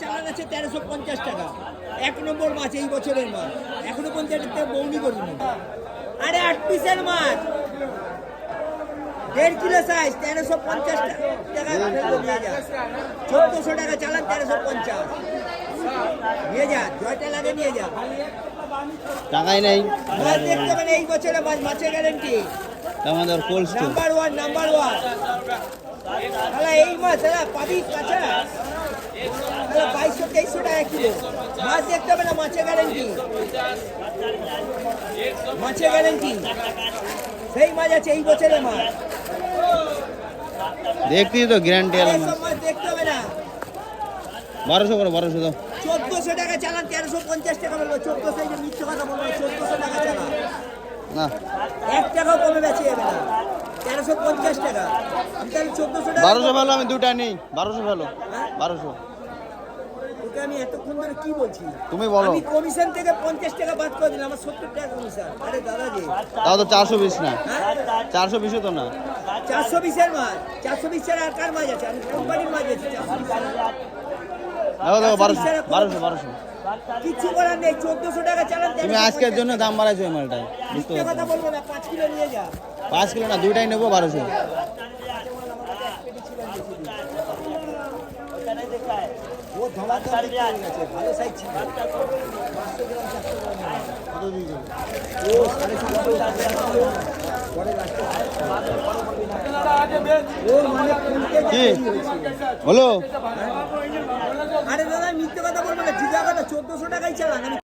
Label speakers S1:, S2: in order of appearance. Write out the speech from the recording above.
S1: চালান আছে 1350 টাকা। 1 নম্বর মাছ, এই বছরের মাছ, এখনো পর্যন্ত বৌনি করিনি। আরে 8 পিসের মাছ, 1.5 কিলো সাইজ, 1350 টাকা নিয়ে যা। 1400 টাকা চালান, 1350 নিয়ে যা। জয়টা লাগে নিয়ে যা।
S2: টাকাই নাই।
S1: মাছ দেখতে হবে না, এই বছরে মাছ, মাছের গ্যারেন্টি
S2: আমাদের কোল্ড স্টোর
S1: নাম্বার 1, নাম্বার 1। তাহলে এই মাছ হ্যাঁ পাবি কাঁচা, 2200-2300 টাকা কিলো। মাছ দেখতে হবে না, মাছের গ্যারেন্টি, মাছের গ্যারেন্টি। সেই মাছ আছে এই বছরের মাছ।
S2: দেখতে তো গ্যারান্টি আলা মাছ।
S1: সব মাছ দেখতে হবে না।
S2: 1200 করো, 1200 দাও।
S1: 1400 টাকা চালান, 1350 টাকা বলবো। 1400, এই যে মিথ্যে কথা বলবো, 1400 টাকা চালান,
S2: না
S1: 1 টাকাও কমে বেঁচে যাবে না। 1350 টাকা। আমি তাহলে 1400 টাকা।
S2: 1200 ভালো, আমি দুটা নেই। 1200 ভালো, 1200।
S1: ওকে আমি এতক্ষণ ধরে কি বলছি?
S2: তুমি বলো।
S1: আমি কমিশন থেকে 50 টাকা বাদ করে দিলাম, আমার 70 টাকা কমিশন। আরে দাদা জি,
S2: তাও তো 420 না,
S1: হ্যাঁ
S2: 420 তো না।
S1: 420 এর মাছ, 420 ছাড়া আর কার মাছ আছে? আমি কোম্পানির মাছ আছে 420 ছাড়া।
S2: দেখো দেখো 1200, 1200।
S1: কিচ্ছু করার নেই, 1400 টাকা চালান।
S2: তুমি আজকের জন্য দাম বাড়াইছো এই মালটাই, বুঝতে
S1: মিথ্যে কথা
S2: পারছো?
S1: বলবো না, 5 কিলো নিয়ে যা।
S2: 5 কিলো না, দুইটাই নেবো 1200।
S1: ও ধমাধম বিক্রি হয়ে গেছে, ভালো সাইজ ছিল। 500 গ্রাম, 400 গ্রাম। ও 750 পরে লাস্টে ও মানে কোনতে
S2: কি
S1: বেশি হয়েছে।
S2: বলো?
S1: আরে দাদা মিথ্যে কথা বলবো না, জিগা কথা, 1400 টাকাই চালান। আমি